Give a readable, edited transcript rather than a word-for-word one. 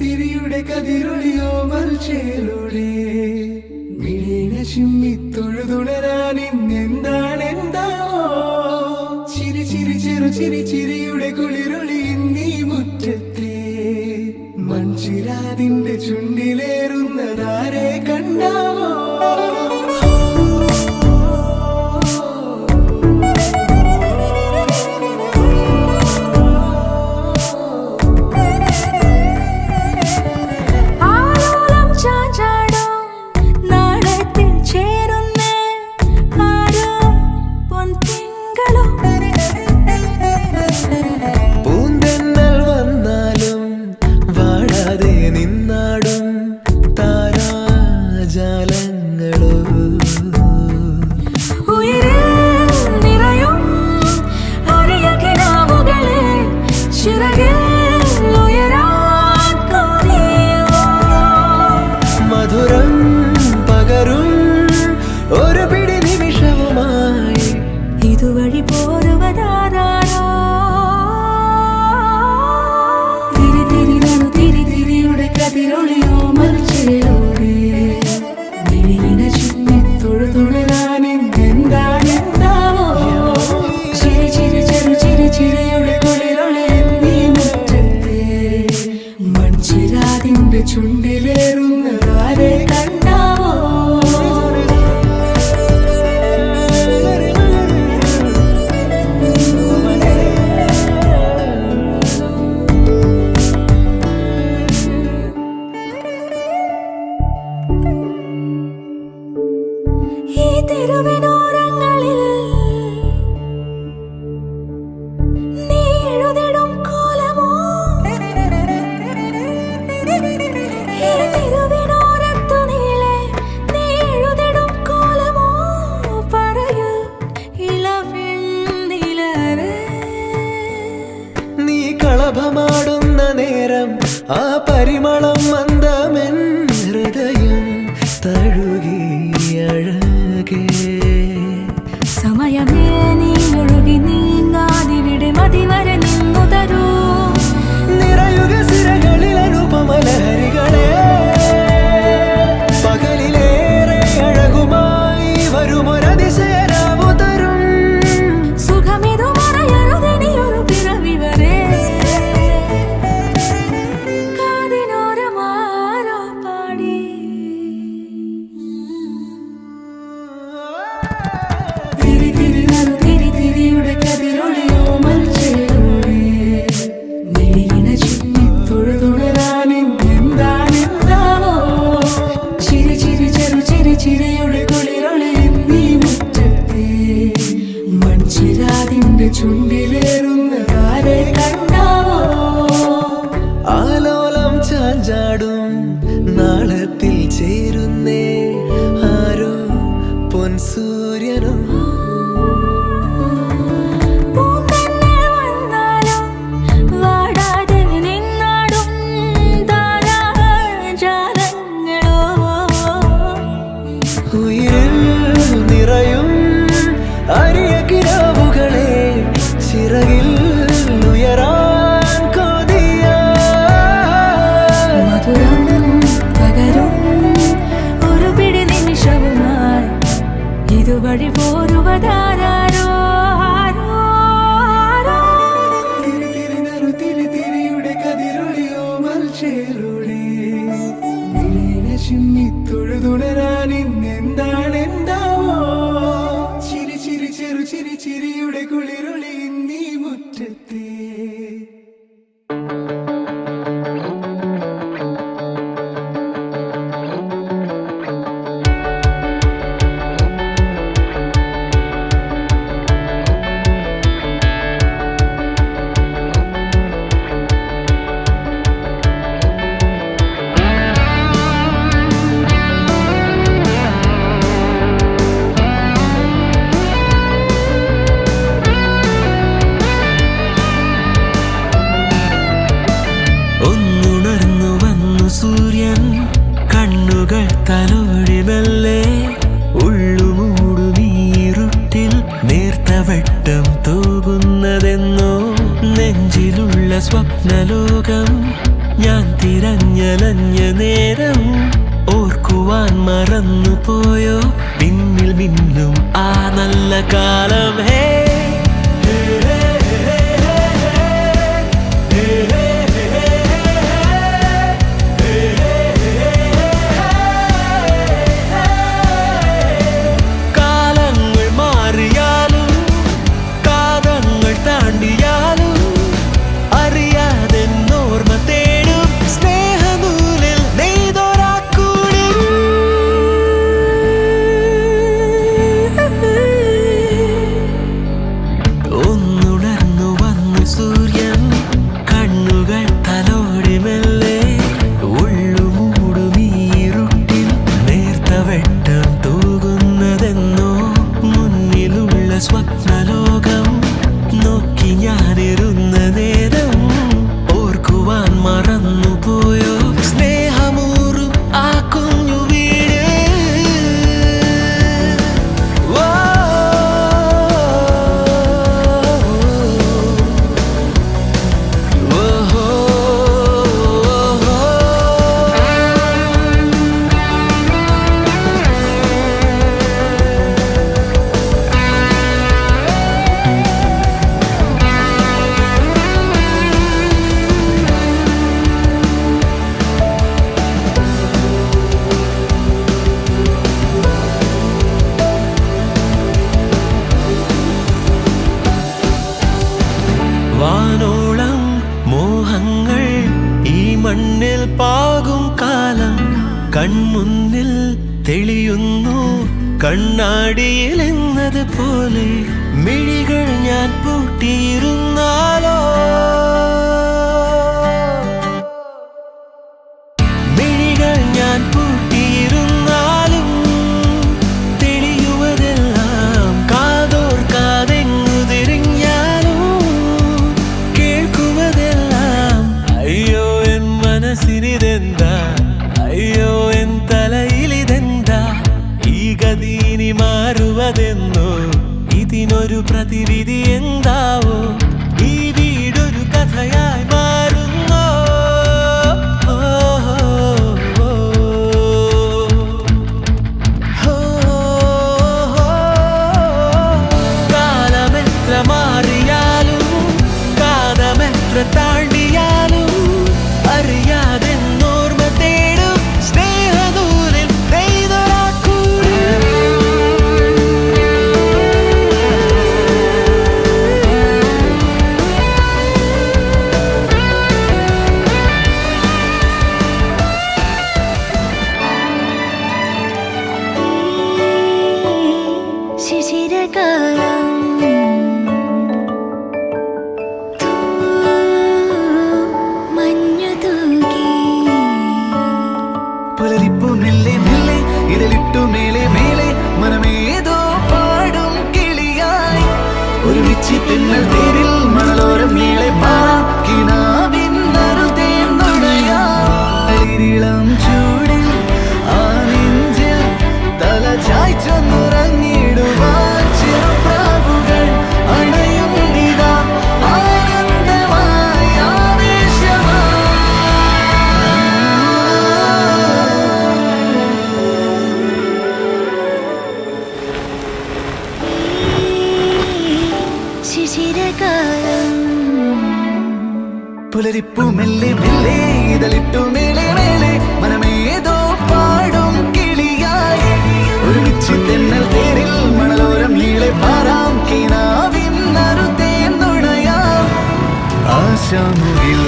തിരിയുടെ കതിരൊളിയോ മൽച്ചേലൂടെ മിഴീന ചിമ്മി തൊഴുതുണരാൻ ഇന്നെന്താണെന്താവോ ചിരിയുടെ കുളിരൊളി നീ മുറ്റത്തെ മൺചിരാതിന്റെ ചുണ്ടിലേറുന്നതാരെ കണ്ടാവോ ചുണ്ടിലേറുന്നതാരെ കണ്ടാവോ ഈ തെരുവിനോരങ്ങളിൽ നീ എഴുതിടും കോലമോ കളഭമാടുന്ന നേരം ആ പരിമളം മന്ദമെൻ ഹൃദയം തഴുകി അഴകേ സമയമേ നീ ഒഴുകി നീങ്ങാതിവിടെ മതിവരെ നിന്നു തരൂ നിറയുക സിരകളിൽ അനുപമലഹരികളെ പകലിലേറെ അഴകുമായി വരുമൊരതിശയരാവു തരും സുഖമിതു മറയരുതിനിയൊരു പിറവി വരെ കാതിനോരമാരോ പാടി തിരിയുടെ കതിരൊളിയോ മൽച്ചേലൂടെ മിഴീന ചിമ്മി തൊഴുതുണരാൻ ഇന്നെന്താണെന്താവോ ചിരിയുടെ കുളിരൊളി നീ മുറ്റത്തെ മൺചിരാതിന്റെ ചുണ്ടിലേറുന്നതാരെ കണ്ടാവോ ആലോലം ചാഞ്ചാടും നാളത്തിൽ ചേരുന്നേ ആരോ പൊൻസൂര്യനോ നിറയും അരിയ കിരാവുകളെ ചിറകിൽ ഉയരാൻ കൊതിയ മധുരം പകരും ഒരു പിടി നിമിഷവുമായി ഇതുവഴി പോരുവതാരോ തിരിയുടെ കതിരൊളിയോ മൽച്ചേലൂടെ മിഴീന ചിമ്മി തൊഴുതുണരാൻ ഇന്നെന്താണെന്താവോ ചിരിയുടെ കുളിരൊളി നീ മുറ്റത്തെ സൂര്യൻ കണ്ണുകൾ തലോടി മെല്ലെ ഉള്ളുമൂടുമീരുട്ടിൽ നേർത്തവട്ടം തൂകുന്നതെന്നോ നെഞ്ചിലുള്ള സ്വപ്നലോകം ലോകം ഞാൻ തിരഞ്ഞലഞ്ഞ നേരം ഓർക്കുവാൻ മറന്നുപോയോ പിന്നിൽ മിന്നും ആ നല്ല കാലം. ഹേ സ്വപ്നലോകം നോക്കി ഞാനിരുന്ന നേരം ഓർക്കുവാൻ മറന്നുപോയോ സ്നേഹമൂറും ആ കുഞ്ഞു വീട്. വാനോളം മോഹങ്ങൾ ഈ മണ്ണിൽ പാകും കാലം കൺമുന്നിൽ തെളിയുന്നു കണ്ണാടിയിൽ എന്നതുപോലെ മിഴികൾ ഞാൻ പൂട്ടിയിരുന്നാലോ മിഴികൾ ഞാൻ പൂട്ടിയിരുന്നാലും തെളിയുവതെല്ലാം കാതോർക്കാതെങ്ങു തിരിഞ്ഞാലും കേൾക്കുവതെല്ലാം അയ്യോ എൻ മനസ്സിനിതെന്താ അയ്യോ എൻ തലയിലിതെന്താ ഈ ഗതിനി മാറുവതെന്നോ ഇതിനൊരു പ്രതിവിധി എന്താവോ ഈ വീടൊരു കഥയായി മാറുന്നോ. കാലമെത്ര മാറിയാലും കാലമെത്ര താണ്ടിയാലും അറിയാതെ ഓർമ്മ തേടും സ്നേഹദൂരിൽ നെയ്തൊരാക്കൂ. ശിശിരകാലം മഞ്ഞു തൂകി പുലരിപ്പൂ മെല്ലെ മെല്ലെ ഇതിലിട്ടു മേലെ മേലെ മനമേതോ പാടും കിളിയായി ഒരുമിച്ച് തെന്നൽ തേരിൽ മണലോരം മേലെ പാറാം കിനാവിന്നറുതേൻ നുണയാം ചൂടിൽ ആ നെഞ്ചിൽ തല ചായ്ച്ചൊന്നുറങ്ങിടുവാൻ ചെറുപ്രാവുകൾ അണയും നിതാ ആനന്ദമായി ശിശിരകാലം പുലരിപ്പൂ മെല്ലെ മെല്ലെ ഇതളിട്ടു മേലെ മേലെ മനമേതോ പാടും കിളിയായി ഒരുമിച്ച് തെന്നൽ തേരിൽ മണലോരം നീളെ പാറാം കിനാവിന്നറുതേൻ നുണയാം ആശാമുകിൽ